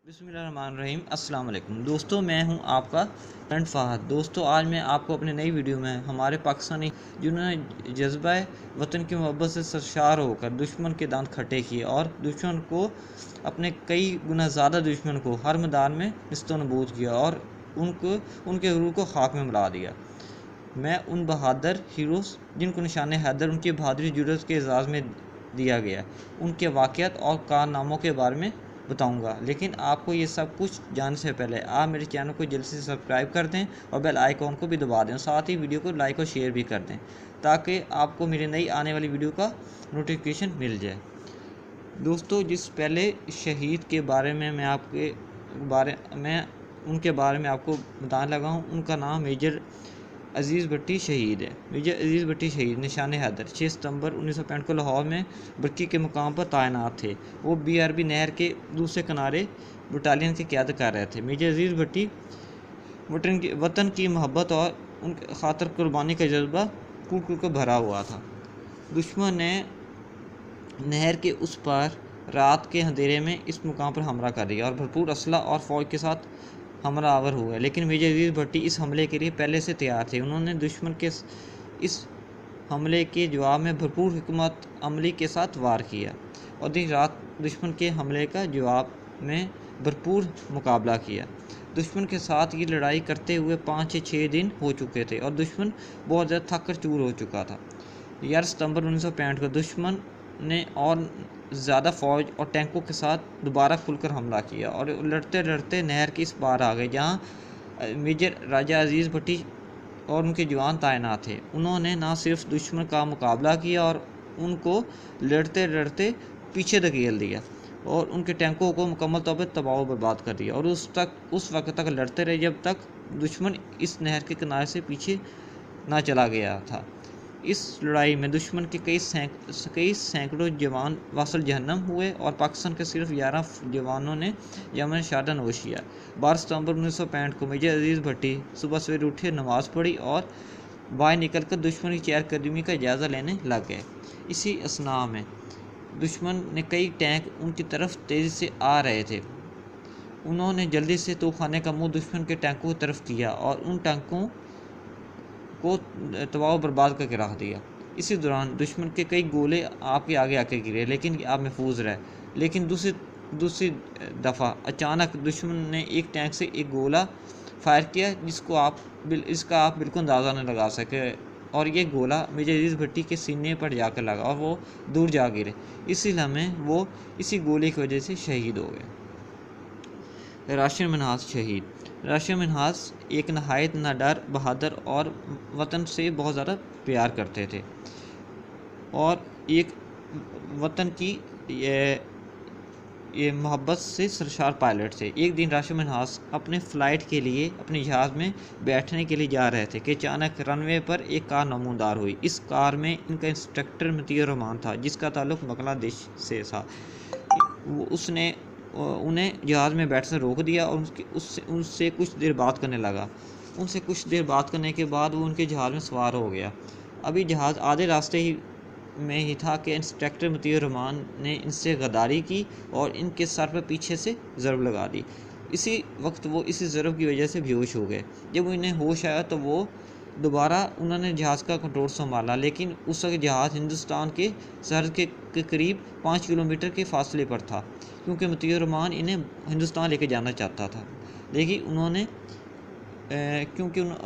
बिस्मिल्लाहिर्रहमानिर्रहीम। अस्सलाम वालेकुम दोस्तों, मैं हूं आपका फ्रेंड फ़हद। दोस्तों, आज मैं आपको अपनी नई वीडियो में हमारे पाकिस्तानी जिन्होंने जज्बा वतन की मोहब्बत से सरशार होकर दुश्मन के दांत खट्टे किए और दुश्मन को अपने कई गुना ज़्यादा दुश्मन को हर मैदान में निस्तनबूद किया और उनके गुरूर को खाक में मिला दिया। मैं उन बहादुर हीरोज़ जिनको निशान हैदर उनकी बहादुरी जुर्रत के एजाज़ में दिया गया, उनके वाक़यात और कारनामों के बारे में बताऊंगा। लेकिन आपको ये सब कुछ जानने से पहले आप मेरे चैनल को जल्दी से सब्सक्राइब कर दें और बेल आइकॉन को भी दबा दें, साथ ही वीडियो को लाइक और शेयर भी कर दें ताकि आपको मेरी नई आने वाली वीडियो का नोटिफिकेशन मिल जाए। दोस्तों, जिस पहले शहीद के बारे में उनके बारे में आपको बताने लगा हूँ, उनका नाम मेजर अजीज़ भट्टी शहीद है। मेजर अजीज़ भट्टी शहीद निशान हैदर 6 सितंबर 1965 को लाहौर में बरकी के मुकाम पर तैनात थे। वो BRB नहर के दूसरे किनारे बटालियन की क़यादत कर रहे थे। मेजर अजीज़ भट्टी वतन की मोहब्बत और उनके खातर कुर्बानी का जज्बा कूट कूट कर भरा हुआ था। दुश्मन ने नहर के उस पार रात के अंधेरे में इस मुकाम पर हमला कर दिया और भरपूर असला और फ़ौज के साथ हमलावर हुए। लेकिन मेजर अजीज़ भट्टी इस हमले के लिए पहले से तैयार थे। उन्होंने दुश्मन के इस हमले के जवाब में भरपूर हिकमत अमली के साथ वार किया और दिन रात दुश्मन के हमले का जवाब में भरपूर मुकाबला किया। दुश्मन के साथ ये लड़ाई करते हुए 5 से 6 दिन हो चुके थे और दुश्मन बहुत ज़्यादा थक कर चूर हो चुका था। 11 सितंबर 1965 को दुश्मन ने और ज़्यादा फ़ौज और टैंकों के साथ दोबारा खुलकर हमला किया और लड़ते लड़ते नहर के इस पार आ गए जहां मेजर राजा अजीज़ भट्टी और उनके जवान तैनात थे। उन्होंने न सिर्फ दुश्मन का मुकाबला किया और उनको लड़ते लड़ते पीछे धकेल दिया और उनके टैंकों को मुकम्मल तौर पर तबाह बर्बाद कर दिया और उस वक्त तक लड़ते रहे जब तक दुश्मन इस नहर के किनारे से पीछे ना चला गया था। इस लड़ाई में दुश्मन के कई सैकड़ों जवान वासल जहन्नम हुए और पाकिस्तान के सिर्फ 11 जवानों ने यमन शहादत नोश किया। 12 सितंबर 1965 को मेजर अजीज़ भट्टी सुबह सवेरे उठे, नमाज़ पढ़ी और बाहर निकलकर दुश्मन की चहलकदमी का जायज़ा लेने लग गए। इसी असना में दुश्मन ने कई टैंक उनकी तरफ तेज़ी से आ रहे थे। उन्होंने जल्दी से तोपखाने का मुँह दुश्मन के टैंकों की तरफ किया और उन टैंकों को तबाह बर्बाद करके रख दिया। इसी दौरान दुश्मन के कई गोले आपके आगे आके गिरे, लेकिन आप महफूज रहे। लेकिन दूसरी दफ़ा अचानक दुश्मन ने एक टैंक से एक गोला फायर किया इसका आप बिल्कुल अंदाज़ा नहीं लगा सके और ये गोला मेजर अजीज़ भट्टी के सीने पर जाकर लगा और वो दूर जा गिरे। इसी लम्हे वो इसी गोले की वजह से शहीद हो गए। राशिद मिन्हाज शहीद। राशिद मिन्हाज एक नहायत निडर, बहादुर और वतन से बहुत ज़्यादा प्यार करते थे और एक वतन की ये मोहब्बत से सरशार पायलट थे। एक दिन राशिद मिन्हाज अपने फ़्लाइट के लिए अपने जहाज़ में बैठने के लिए जा रहे थे कि अचानक रनवे पर एक कार नमूदार हुई। इस कार में इनका इंस्ट्रक्टर मतीउर रहमान था जिसका ताल्लुक़ बांग्लादेश से था। उसने उन्हें जहाज़ में बैठ से रोक दिया और उनसे कुछ देर बात करने लगा। उनसे कुछ देर बात करने के बाद वो उनके जहाज़ में सवार हो गया। अभी जहाज़ आधे रास्ते में ही था कि इंस्पेक्टर मतीउर रहमान ने इनसे गद्दारी की और इनके सर पर पीछे से ज़रब लगा दी। इसी वक्त वो इसी ज़रब की वजह से बेहोश हो गए। जब इन्हें होश आया तो वो दोबारा उन्होंने जहाज़ का कंट्रोल संभाला, लेकिन उस वक्त जहाज़ हिंदुस्तान के सरहद के करीब 5 किलोमीटर के फासले पर था क्योंकि मतीउर रहमान इन्हें हिंदुस्तान लेके जाना चाहता था।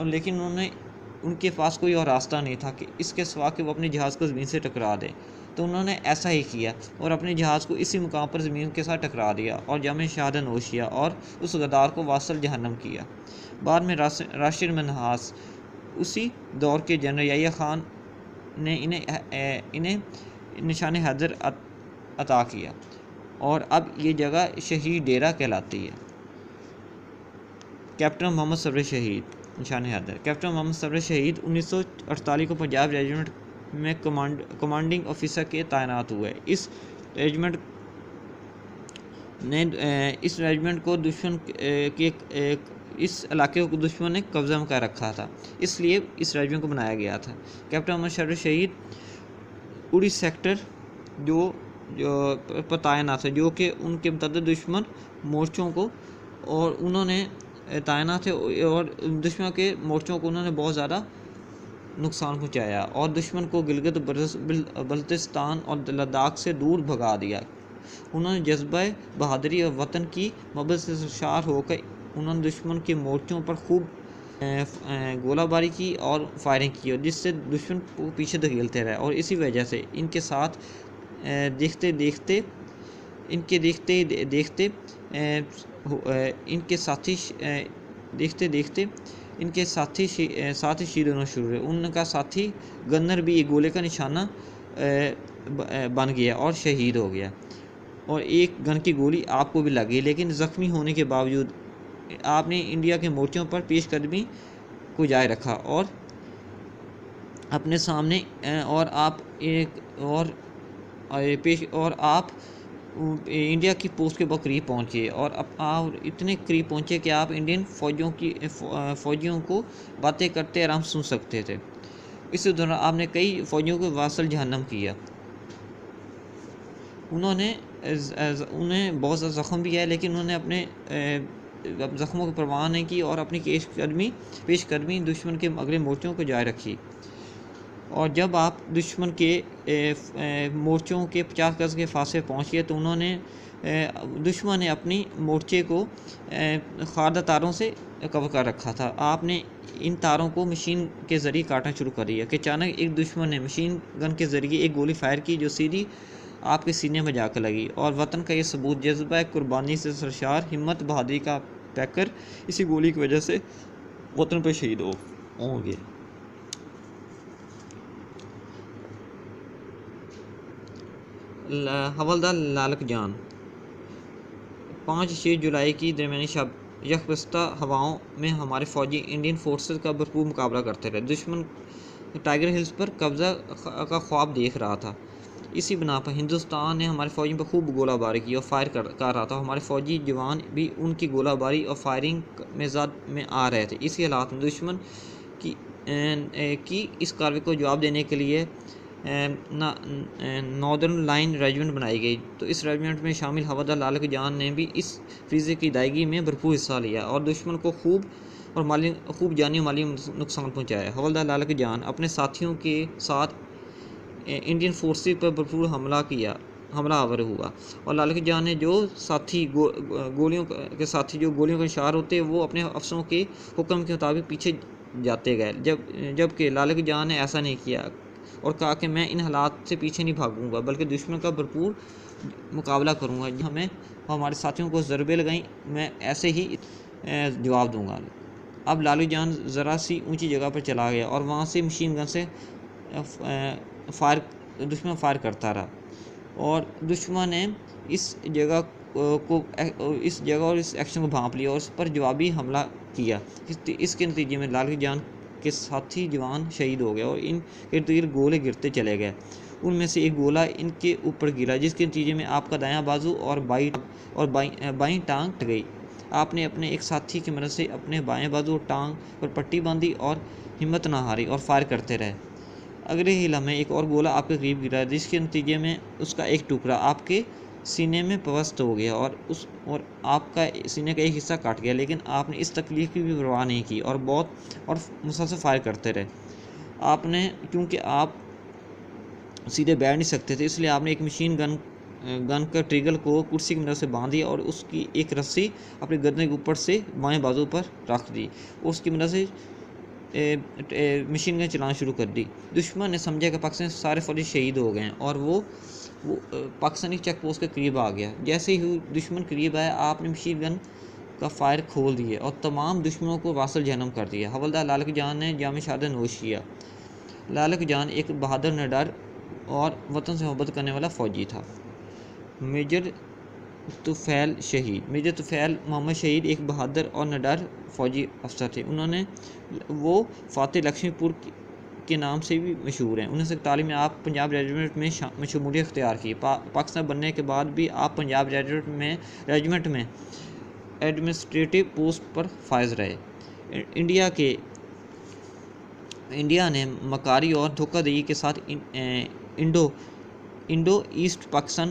लेकिन उनके पास कोई और रास्ता नहीं था कि इसके सिवा कि वो अपने जहाज़ को ज़मीन से टकरा दें। तो उन्होंने ऐसा ही किया और अपने जहाज़ को इसी मुकाम पर ज़मीन के साथ टकरा दिया और जाम शहादत नोश किया और उस गद्दार को वासल जहन्नम किया। बाद में राशिद मिन्हाज उसी दौर के जनरल याह्या खान ने इन्हें निशान हैदर अता किया और अब ये जगह शहीद डेरा कहलाती है। कैप्टन मोहम्मद सब्र शहीद निशान हैदर। कैप्टन मोहम्मद सब्र शहीद 1948 को पंजाब रेजिमेंट में कमांडिंग ऑफिसर के तैनात हुए। इस रेजिमेंट को दुश्मन के इस इलाके को दुश्मन ने कब्जा में कर रखा था, इसलिए इस रेजिमेंट को बनाया गया था। कैप्टन मोहम्मद सब्र शहीद उड़ी सेक्टर जो जो पर तैनात थे, जो कि उनके मुतअद्दिद दुश्मन मोर्चों को और उन्होंने तैनात थे और दुश्मन के मोर्चों को उन्होंने बहुत ज़्यादा नुकसान पहुंचाया और दुश्मन को गिलगित बल्तिस्तान और लद्दाख से दूर भगा दिया। उन्होंने जज्बा बहादुरी और वतन की मोहब्बत से सरशार होकर उन्होंने दुश्मन के मोर्चों पर खूब गोलाबारी की और फायरिंग की, और जिससे दुश्मन को पीछे धकेलते रहे। और इसी वजह से इनके साथ देखते देखते इनके देखते देखते इनके साथी देखते देखते इनके साथी शहीद होना शुरू हुए। उनका साथी गन्नर भी एक गोले का निशाना बन गया और शहीद हो गया, और एक गन की गोली आपको भी लगी, लेकिन ज़ख्मी होने के बावजूद आपने इंडिया के मोर्चों पर पेशकदमी को जारी रखा और अपने सामने और आप इंडिया की पोस्ट के बहुत करीब पहुँचे, और आप इतने करीब पहुँचे कि आप इंडियन फ़ौजियों को बातें करते आराम सुन सकते थे। इसी दौरान आपने कई फ़ौजियों को वासल जहन्नम किया। उन्हें बहुत ज़्यादा ज़ख्म भी है, लेकिन उन्होंने अपने ज़ख्मों की परवाह नहीं की और अपनी पेशकदमी दुश्मन के अगले मोर्चों को जारी रखी। और जब आप दुश्मन के मोर्चों के 50 गज़ के फासले पहुँच गए तो दुश्मन ने अपनी मोर्चे को खारदा तारों से कवर कर रखा था। आपने इन तारों को मशीन के ज़रिए काटना शुरू कर दिया कि अचानक एक दुश्मन ने मशीन गन के ज़रिए एक गोली फायर की, जो सीधी आपके सीने में जाकर लगी। और वतन का ये सबूत, जज्बा कुर्बानी से सरशार, हिम्मत बहादुरी का पैकर, इसी गोली की वजह से वतन पर शहीद होंगे। हवलदार लालक जान 5-6 जुलाई की दरमियानी शब यकबस्ता हवाओं में हमारे फ़ौजी इंडियन फोर्सेस का भरपूर मुकाबला करते रहे। दुश्मन टाइगर हिल्स पर कब्ज़ा का ख्वाब देख रहा था। इसी बिना पर हिंदुस्तान ने हमारे फ़ौजियों पर खूब गोलाबारी की और फायर कर रहा था। हमारे फ़ौजी जवान भी उनकी गोलाबारी और फायरिंग में आ रहे थे। इसी हालात में दुश्मन की इस कार्रवाई को जवाब देने के लिए नॉर्दर्न लाइन रेजिमेंट बनाई गई। तो इस रेजिमेंट में शामिल हवलदार लालक जान ने भी इस फ्रीज़े की अदायगी में भरपूर हिस्सा लिया और दुश्मन को खूब जानी और माली नुकसान पहुंचाया। हवलदार लालक जान अपने साथियों के साथ इंडियन फोर्सेस पर भरपूर हमलावर हुआ, और लालक जान ने जो साथी गोलियों का निशार होते, वो अपने अफसरों के हुक्म के मुताबिक पीछे जाते गए, जबकि लालक जान ने ऐसा नहीं किया और कहा कि मैं इन हालात से पीछे नहीं भागूंगा, बल्कि दुश्मन का भरपूर मुकाबला करूंगा। हमें हमारे साथियों को ज़रबे लगाई, मैं ऐसे ही जवाब दूंगा। अब लालू जान ज़रा सी ऊंची जगह पर चला गया और वहां से मशीन गन से दुश्मन फायर करता रहा, और दुश्मन ने इस जगह और इस एक्शन को भांप लिया और उस पर जवाबी हमला किया। इसके नतीजे में लालू जान के साथी जवान शहीद हो गए और इन इर्द-गिर्द गोले गिरते चले गए। उनमें से एक गोला इनके ऊपर गिरा, जिसके नतीजे में आपका दायां बाजू और बाईं टांग कट गई। आपने अपने एक साथी की मदद से अपने बाएं बाजू और टांग पर पट्टी बांधी और हिम्मत न हारी और फायर करते रहे। अगले ही लम्हे एक और गोला आपके करीब गिरा, जिसके नतीजे में उसका एक टुकड़ा आपके सीने में पवस्त हो गया और आपका सीने का एक हिस्सा काट गया, लेकिन आपने इस तकलीफ की भी परवाह नहीं की और मुसलसल फायर करते रहे। आपने, क्योंकि आप सीधे बैठ नहीं सकते थे, इसलिए आपने एक मशीन गन का ट्रिगर को कुर्सी की मदद से बांध दिया और उसकी एक रस्सी अपने गर्दन के ऊपर से बाएं बाजू पर रख दी। उसकी मदद से मशीन गन चलाना शुरू कर दी। दुश्मन ने समझा कि पाकिस्तान सारे फौजी शहीद हो गए हैं और वो पाकिस्तानी चेक पोस्ट के करीब आ गया। जैसे ही दुश्मन करीब आया, आपने मशीन गन का फायर खोल दिए और तमाम दुश्मनों को वासल जहन्नम कर दिया। हवलदार लालक जान ने जाम शहादत नोश किया। लालक जान एक बहादुर, निडर और वतन से मोहब्बत करने वाला फ़ौजी था। मेजर तुफ़ैल मोहम्मद शहीद एक बहादुर और निडर फ़ौजी अफसर थे। वो फ़ातिह लक्ष्मीपुर के नाम से भी मशहूर हैं। 1941 में आप पंजाब रेजिमेंट में शमूलियत अख्तियार की। पाकिस्तान बनने के बाद भी आप पंजाब रेजिमेंट में एडमिनिस्ट्रेटिव पोस्ट पर फायज रहे। इंडिया ने मकारी और धोखाधड़ी के साथ इंडो ईस्ट पाकिस्तान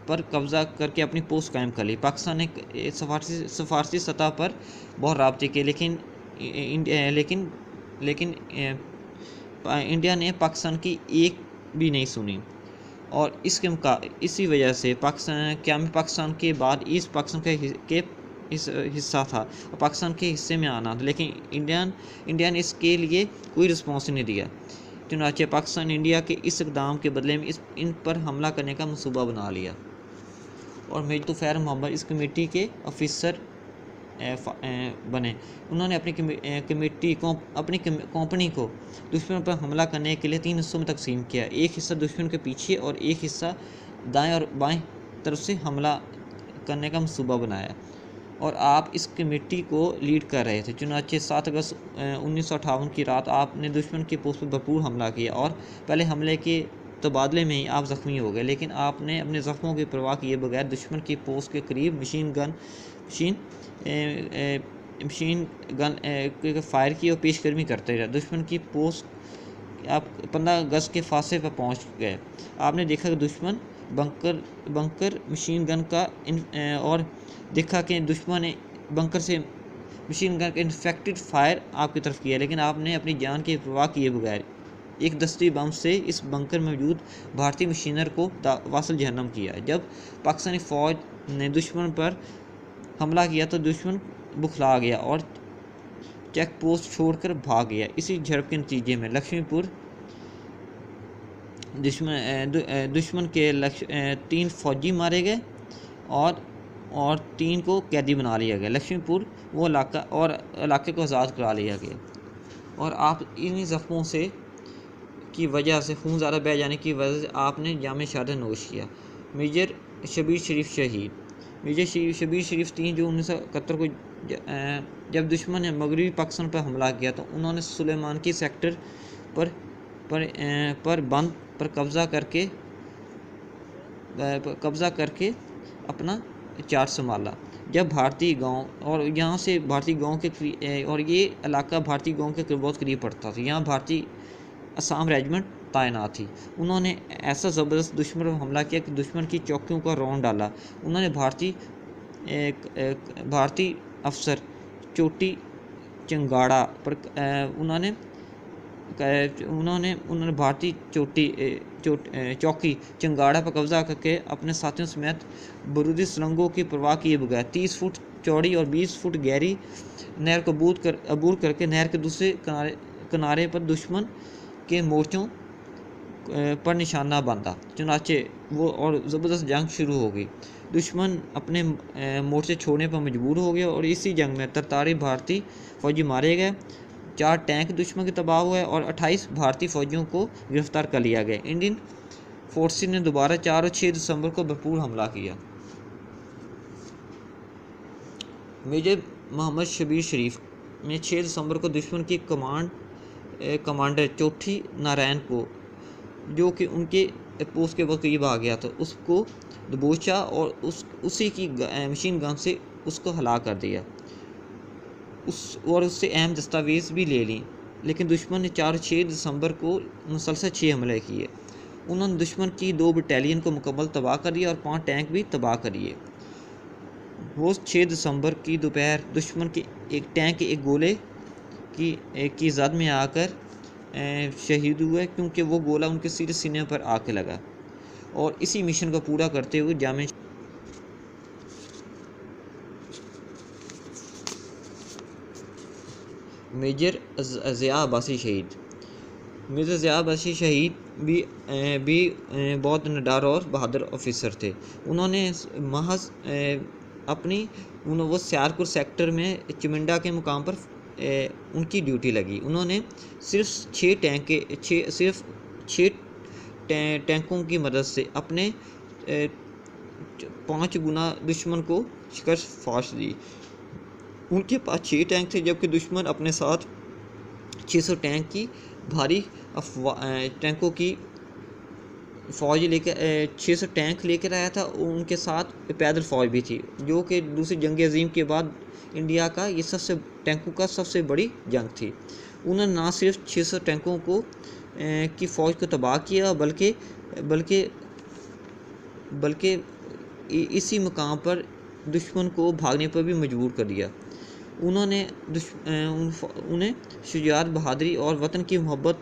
पर कब्ज़ा करके अपनी पोस्ट कायम कर ली। पाकिस्तान ने सफारती सतह पर बहुत राब्ते किए, लेकिन इंडिया ने पाकिस्तान की एक भी नहीं सुनी। और इसी वजह से पाकिस्तान के बाद ईस्ट पाकिस्तान के हिस्सा था और पाकिस्तान के हिस्से में आना था, लेकिन इंडिया ने इसके लिए कोई रिस्पॉन्स नहीं दिया। चुनाचे पाकिस्तान ने इंडिया के इस इक़दाम के बदले में इन पर हमला करने का मंसूबा बना लिया और मेजर तुफ़ैल मोहम्मद इस कमेटी के ऑफिसर बने। उन्होंने अपनी कंपनी को दुश्मन पर हमला करने के लिए 3 हिस्सों में तकसीम किया। एक हिस्सा दुश्मन के पीछे और एक हिस्सा दाएं और बाएं तरफ से हमला करने का मंसूबा बनाया और आप इस कमेटी को लीड कर रहे थे। चुनाचे 7 अगस्त 1958 की रात आपने दुश्मन की पोस्ट पर भरपूर हमला किया और पहले हमले के तबादले में ही आप ज़ख्मी हो गए, लेकिन आपने अपने ज़ख्मों की परवाह किए बगैर दुश्मन की पोस्ट के करीब मशीन गन फायर की और पेशकदमी करते रहे। दुश्मन की पोस्ट आप 15 गज के फासले पर पहुंच गए। आपने देखा कि दुश्मन बंकर मशीन गन का और देखा कि दुश्मन ने बंकर से मशीन गन का इन्फेक्टेड फायर आपकी तरफ किया, लेकिन आपने अपनी जान की परवाह किए बगैर एक दस्ती बम से इस बंकर में मौजूद भारतीय मशीनर को वासल जहन्नम किया। जब पाकिस्तानी फ़ौज ने दुश्मन पर हमला किया तो दुश्मन बुखला गया और चेक पोस्ट छोड़कर भाग गया। इसी झड़प के नतीजे में लक्ष्मीपुर दुश्मन के 3 फौजी मारे गए और 3 को कैदी बना लिया गया। लक्ष्मीपुर वो इलाके को आज़ाद करा लिया गया और आप इन्हीं ज़ख्मों से की वजह से खून ज़्यादा बह जाने की वजह से आपने जाम शहादत नोश किया। मेजर शबीर शरीफ शहीद। मेजर शबीर शरीफ 3 जून 1971 को जब दुश्मन ने मगरबी पाकिस्तान पर हमला किया तो उन्होंने सुलेमान की सेक्टर पर बंद पर कब्ज़ा करके अपना चार्ज संभाला। जब भारतीय गांव और यहाँ से भारतीय गांव के और ये इलाका भारतीय गांव के बहुत करीब पड़ता था, यहाँ भारतीय असम रेजिमेंट तैनात थी। उन्होंने ऐसा ज़बरदस्त दुश्मन पर हमला किया कि दुश्मन की चौकियों का रौंद डाला। उन्होंने भारतीय अफसर चोटी चंगाड़ा पर उन्होंने भारतीय चौकी चंगाड़ा पर कब्जा करके अपने साथियों समेत बारूदी सुरंगों की परवाह किए बगैर 30 फुट चौड़ी और 20 फुट गहरी नहर को अबूर करके नहर के दूसरे किनारे पर दुश्मन के मोर्चों पर निशाना बांधा। चुनाचे वो और ज़बरदस्त जंग शुरू हो गई। दुश्मन अपने मोर्चे छोड़ने पर मजबूर हो गया और इसी जंग में 43 भारतीय फौजी मारे गए, 4 टैंक दुश्मन के तबाह हुए और 28 भारतीय फौजियों को गिरफ्तार कर लिया गया। इंडियन फोर्सेस ने दोबारा 4 और 6 दिसंबर को भरपूर हमला किया। मेजर मोहम्मद शबीर शरीफ ने 6 दिसंबर को दुश्मन की कमांडर चौठी नारायण को, जो कि उनके पोस्ट के बहुत करीब आ गया था, उसको दबोचा और उसी की मशीन गन से उसको हला कर दिया और उससे अहम दस्तावेज़ भी ले ली। लेकिन दुश्मन ने 4 और 6 दिसंबर को मुसलसल 6 हमले किए। उन्होंने दुश्मन की 2 बटालियन को मुकम्मल तबाह कर दिया और 5 टैंक भी तबाह करिए। वो 6 दिसंबर की दोपहर दुश्मन के एक टैंक के एक गोले की जद में आकर शहीद हुए, क्योंकि वो गोला उनके सीधे सीने पर आके लगा। और इसी मिशन को पूरा करते हुए जामे मेजर ज़िया अब्बासी शहीद। मेजर ज़िया अब्बासी शहीद भी बहुत निडर और बहादुर ऑफिसर थे। उन्होंने महज वो सियारपुर सेक्टर में चिमिंडा के मुकाम पर उनकी ड्यूटी लगी। उन्होंने सिर्फ 6 टैंकों की मदद से अपने 5 गुना दुश्मन को शिकस्त फाश दी। उनके पास 6 टैंक थे, जबकि दुश्मन अपने साथ 600 टैंक की भारी टैंकों की फ़ौज लेकर 600 टैंक लेकर आया था। उनके साथ पैदल फ़ौज भी थी, जो कि दूसरी जंग अज़ीम के बाद इंडिया का ये टैंकों का सबसे बड़ी जंग थी। उन्होंने ना सिर्फ 600 टैंकों की फ़ौज को तबाह किया, बल्कि बल्कि इसी मकाम पर दुश्मन को भागने पर भी मजबूर कर दिया। उन्हें शुजाअत, बहादुरी और वतन की मोहब्बत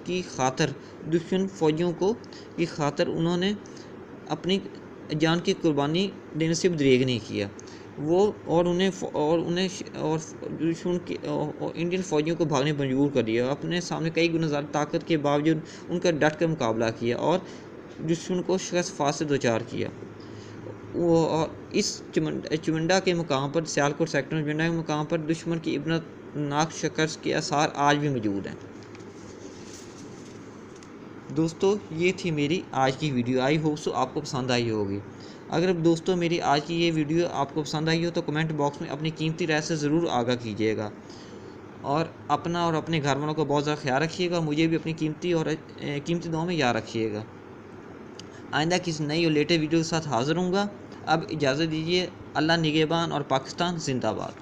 की खातर दुश्मन फौजियों की खातर उन्होंने अपनी जान की कुर्बानी देने से दरेग नहीं किया। दुश्मन की और इंडियन फ़ौजियों को भागने पर मजबूर कर दिया। अपने सामने कई गुना ज़्यादा ताकत के बावजूद उनका डट कर मुकाबला किया और दुश्मन को शिकस्त से दो चार किया। और इस चुमंडा के मुकाम पर, सियालकोट सेक्टर चुमंडा के मुकाम पर दुश्मन की इब्रतनाक शिकस्त के आसार आज भी मौजूद हैं। दोस्तों, ये थी मेरी आज की वीडियो। आई होप सो आपको पसंद आई होगी। अगर दोस्तों मेरी आज की ये वीडियो आपको पसंद आई हो तो कमेंट बॉक्स में अपनी कीमती राय से ज़रूर आगाह कीजिएगा और अपना और अपने घर वालों का बहुत ज़्यादा ख्याल रखिएगा। मुझे भी अपनी कीमती दुआओं में याद रखिएगा। आइंदा किसी नई और लेटेस्ट वीडियो के साथ हाज़िर होऊंगा। अब इजाज़त दीजिए। अल्लाह निगहबान और पाकिस्तान जिंदाबाद।